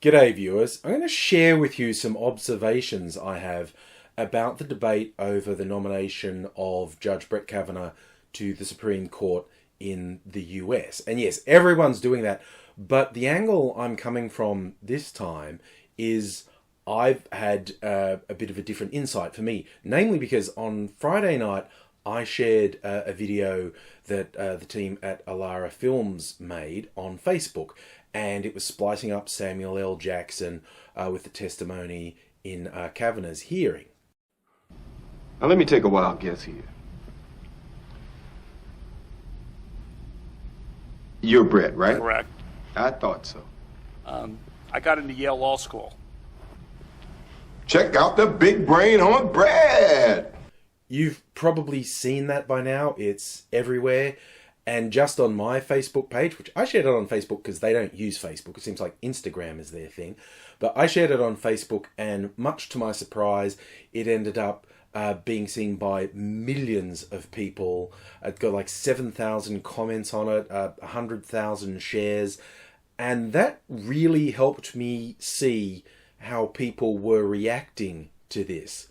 G'day viewers, I'm going to share with you some observations I have about the debate over the nomination of Judge Brett Kavanaugh to the Supreme Court in the US. And yes, everyone's doing that, but the angle I'm coming from this time is I've had a bit of a different insight for me, namely because on Friday night I shared a video that the team at Alara Films made on Facebook, and it was splicing up Samuel L. Jackson with the testimony in Kavanaugh's hearing. Now let me take a wild guess here. You're Brett, right? Correct. I thought so. I got into Yale Law School. Check out the big brain on Brett! You've probably seen that by now. It's everywhere. And just on my Facebook page, which I shared it on Facebook because they don't use Facebook. It seems like Instagram is their thing. But I shared it on Facebook, and much to my surprise, it ended up being seen by millions of people. It got like 7,000 comments on it, 100,000 shares. And that really helped me see how people were reacting to this.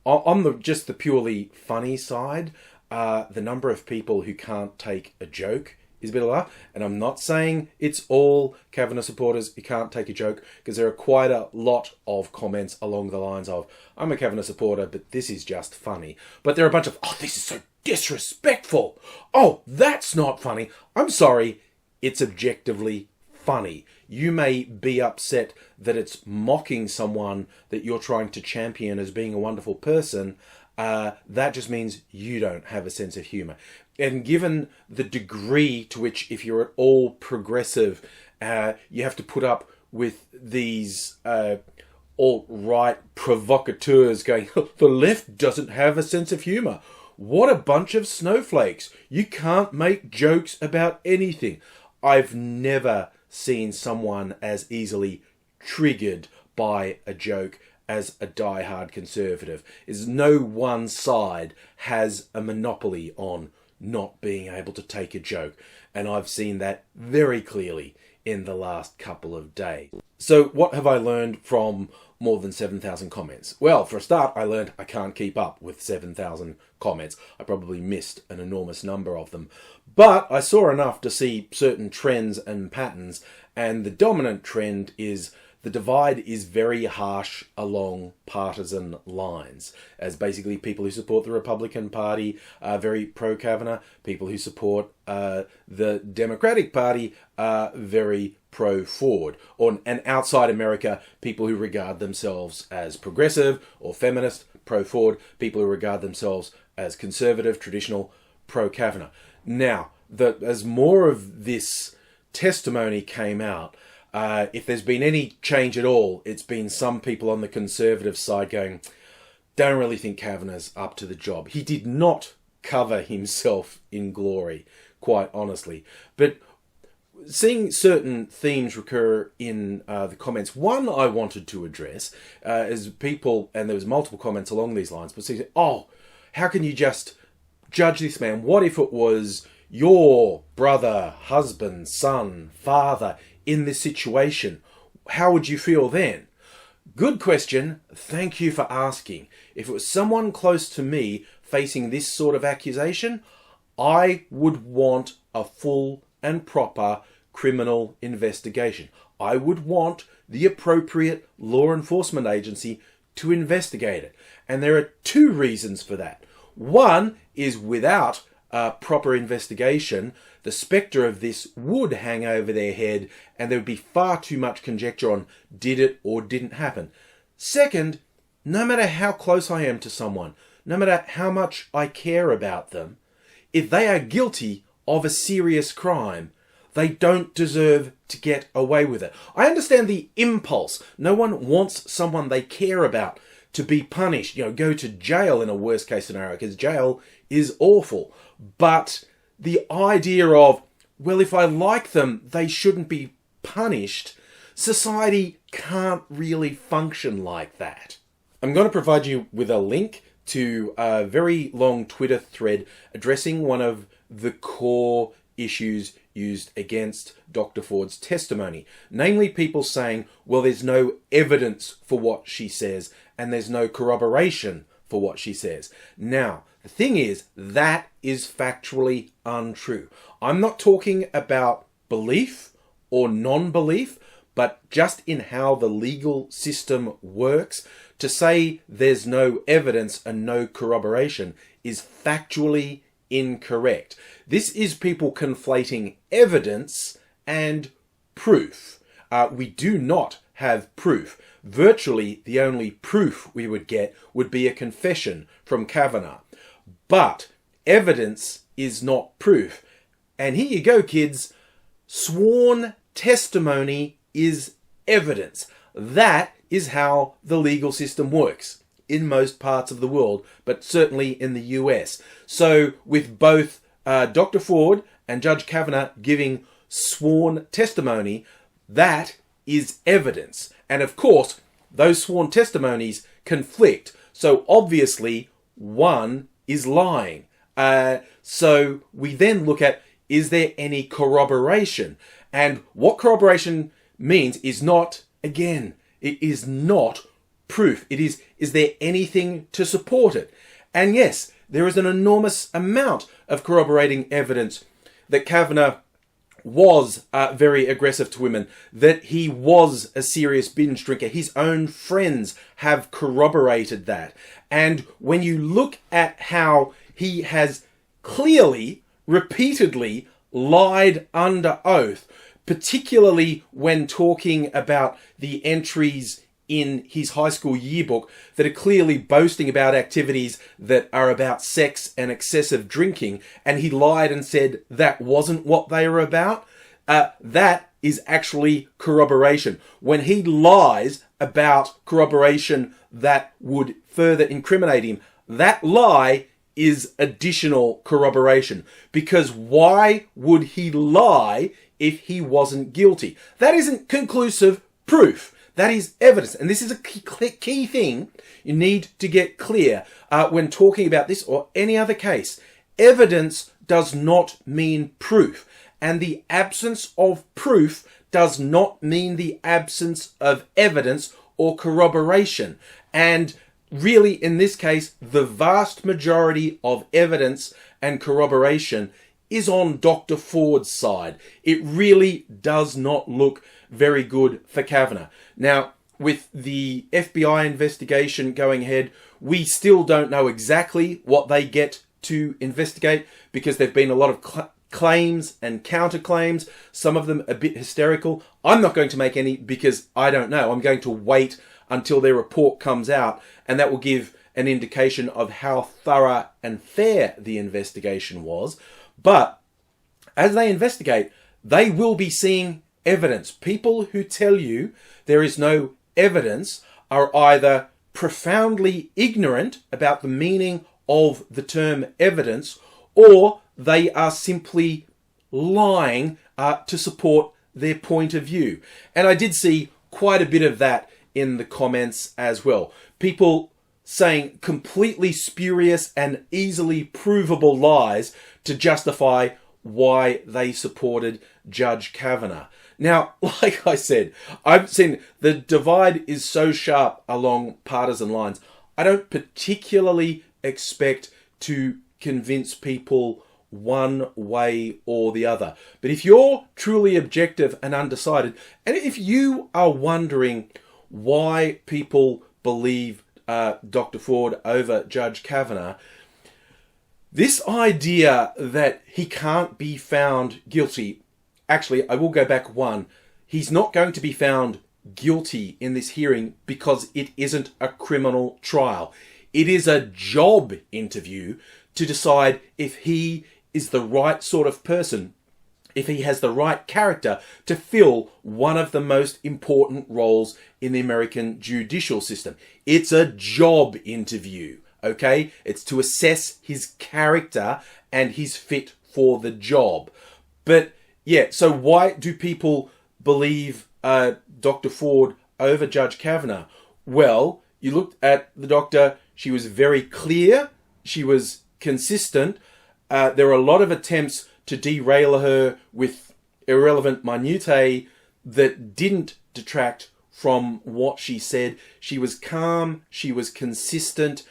On just the purely funny side, the number of people who can't take a joke is a bit low. And I'm not saying it's all Kavanaugh supporters who can't take a joke, because there are quite a lot of comments along the lines of, I'm a Kavanaugh supporter, but this is just funny. But there are a bunch of, oh, this is so disrespectful. Oh, that's not funny. I'm sorry, it's objectively funny. You may be upset that it's mocking someone that you're trying to champion as being a wonderful person. That just means you don't have a sense of humour. And given the degree to which, if you're at all progressive, you have to put up with these alt-right provocateurs going, the left doesn't have a sense of humour. What a bunch of snowflakes. You can't make jokes about anything. I've never seen someone as easily triggered by a joke as a die-hard conservative. Is no one side has a monopoly on not being able to take a joke, and I've seen that very clearly in the last couple of days. So what have I learned from more than 7,000 comments? Well, for a start, I learned I can't keep up with 7,000 comments. I probably missed an enormous number of them. But I saw enough to see certain trends and patterns, and the dominant trend is the divide is very harsh along partisan lines, as basically people who support the Republican Party are very pro-Kavanaugh, people who support the Democratic Party are very pro-Ford, and outside America, people who regard themselves as progressive or feminist, pro-Ford, people who regard themselves as conservative, traditional, pro-Kavanaugh. Now, as more of this testimony came out, if there's been any change at all, it's been some people on the conservative side going, don't really think Kavanaugh's up to the job. He did not cover himself in glory, quite honestly. But seeing certain themes recur in the comments, one I wanted to address is people, and there was multiple comments along these lines, but saying, oh, how can you just judge this man? What if it was your brother, husband, son, father in this situation? How would you feel then? Good question. Thank you for asking. If it was someone close to me facing this sort of accusation, I would want a full and proper criminal investigation. I would want the appropriate law enforcement agency to investigate it. And there are two reasons for that. One is, without a proper investigation, the spectre of this would hang over their head, and there would be far too much conjecture on did it or didn't happen. Second, no matter how close I am to someone, no matter how much I care about them, if they are guilty of a serious crime, they don't deserve to get away with it. I understand the impulse. No one wants someone they care about to be punished, go to jail in a worst case scenario, because jail is awful. But the idea of, well, if I like them, they shouldn't be punished, society can't really function like that. I'm going to provide you with a link to a very long Twitter thread addressing one of the core issues used against Dr. Ford's testimony. Namely, people saying, well, there's no evidence for what she says and there's no corroboration for what she says. Now, the thing is, that is factually untrue. I'm not talking about belief or non-belief, but just in how the legal system works. To say there's no evidence and no corroboration is factually incorrect. This is people conflating evidence and proof. We do not have proof. Virtually the only proof we would get would be a confession from Kavanaugh. But evidence is not proof. And here you go, kids. Sworn testimony is evidence. That is how the legal system works in most parts of the world, but certainly in the US. So with both Dr. Ford and Judge Kavanaugh giving sworn testimony, that is evidence. And of course, those sworn testimonies conflict. So obviously, one is lying. So we then look at, is there any corroboration? And what corroboration means is not, again, it is not proof. It is there anything to support it? And yes, there is an enormous amount of corroborating evidence that Kavanaugh was very aggressive to women, that he was a serious binge drinker. His own friends have corroborated that. And when you look at how he has clearly, repeatedly lied under oath, particularly when talking about the entries in his high school yearbook that are clearly boasting about activities that are about sex and excessive drinking, and he lied and said that wasn't what they were about, that is actually corroboration. When he lies about corroboration that would further incriminate him, that lie is additional corroboration. Because why would he lie if he wasn't guilty? That isn't conclusive proof. That is evidence. And this is a key thing you need to get clear when talking about this or any other case. Evidence does not mean proof. And the absence of proof does not mean the absence of evidence or corroboration. And really, in this case, the vast majority of evidence and corroboration is on Dr. Ford's side. It really does not look very good for Kavanaugh. Now, with the FBI investigation going ahead, we still don't know exactly what they get to investigate because there've been a lot of claims and counterclaims, some of them a bit hysterical. I'm not going to make any because I don't know. I'm going to wait until their report comes out, and that will give an indication of how thorough and fair the investigation was. But as they investigate, they will be seeing evidence. People who tell you there is no evidence are either profoundly ignorant about the meaning of the term evidence, or they are simply lying to support their point of view. And I did see quite a bit of that in the comments as well. People saying completely spurious and easily provable lies to justify why they supported Judge Kavanaugh. Now, like I said, I've seen the divide is so sharp along partisan lines. I don't particularly expect to convince people one way or the other. But if you're truly objective and undecided, and if you are wondering why people believe Dr. Ford over Judge Kavanaugh, this idea that he can't be found guilty, actually, I will go back one. He's not going to be found guilty in this hearing because it isn't a criminal trial. It is a job interview to decide if he is the right sort of person, if he has the right character to fill one of the most important roles in the American judicial system. It's a job interview, okay? It's to assess his character and his fit for the job. But yeah, so why do people believe Dr. Ford over Judge Kavanaugh? Well, you looked at the doctor, she was very clear, she was consistent. There were a lot of attempts to derail her with irrelevant minutiae that didn't detract from what she said. She was calm, she was consistent,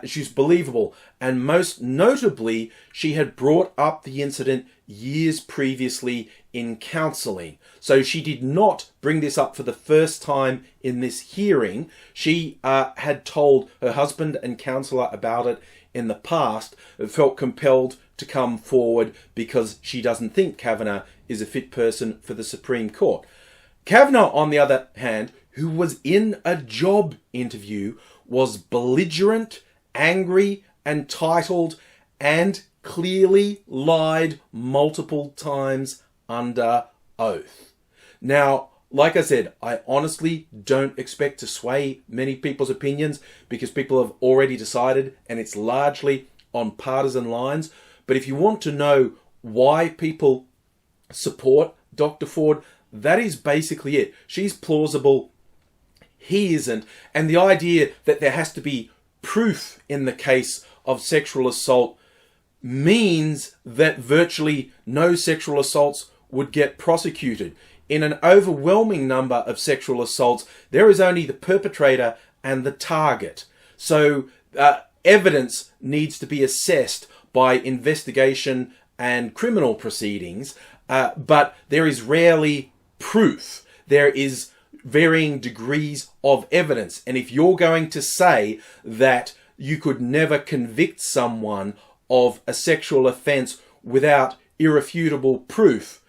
she was believable, and most notably, she had brought up the incident years previously in counselling. So she did not bring this up for the first time in this hearing. She had told her husband and counsellor about it in the past, but felt compelled to come forward because she doesn't think Kavanaugh is a fit person for the Supreme Court. Kavanaugh, on the other hand, who was in a job interview, was belligerent, angry, entitled, and clearly lied multiple times under oath. Now, like I said, I honestly don't expect to sway many people's opinions because people have already decided, and it's largely on partisan lines. But if you want to know why people support Dr. Ford, that is basically it. She's plausible, he isn't. And the idea that there has to be proof in the case of sexual assault means that virtually no sexual assaults would get prosecuted. In an overwhelming number of sexual assaults, there is only the perpetrator and the target. So evidence needs to be assessed by investigation and criminal proceedings, but there is rarely proof. There is varying degrees of evidence. And if you're going to say that you could never convict someone of a sexual offence without irrefutable proof,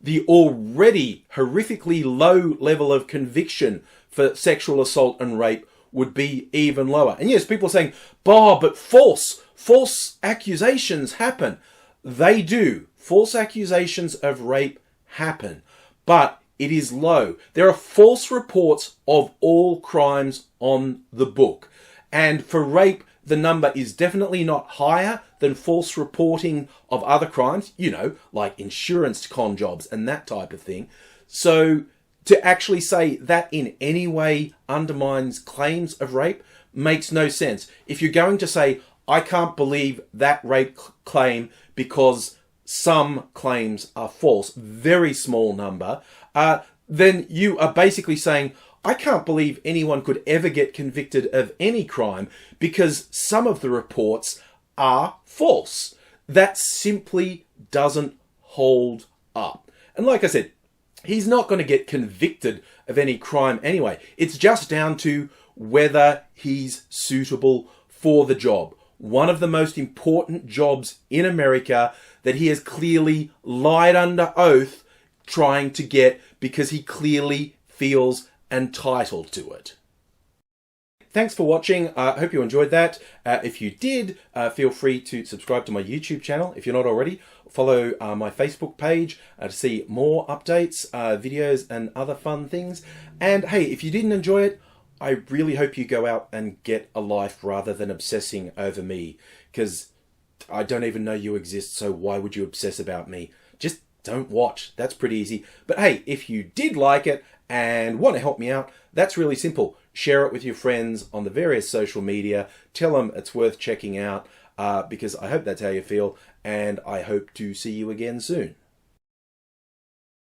the already horrifically low level of conviction for sexual assault and rape would be even lower. And yes, people are saying, but false accusations happen. They do. False accusations of rape happen, but it is low. There are false reports of all crimes on the book. And for rape, the number is definitely not higher than false reporting of other crimes, like insurance con jobs and that type of thing. So to actually say that in any way undermines claims of rape makes no sense. If you're going to say, I can't believe that rape claim because some claims are false, very small number, then you are basically saying, I can't believe anyone could ever get convicted of any crime because some of the reports are false. That simply doesn't hold up. And like I said, he's not going to get convicted of any crime anyway. It's just down to whether he's suitable for the job. One of the most important jobs in America that he has clearly lied under oath trying to get because he clearly feels entitled to it. Thanks for watching. I hope you enjoyed that. If you did, feel free to subscribe to my YouTube channel if you're not already. Follow my Facebook page to see more updates, videos and other fun things. And hey, if you didn't enjoy it, I really hope you go out and get a life rather than obsessing over me, because I don't even know you exist, so why would you obsess about me? Just don't watch. That's pretty easy. But hey, if you did like it and want to help me out, that's really simple. Share it with your friends on the various social media. Tell them it's worth checking out because I hope that's how you feel, and I hope to see you again soon.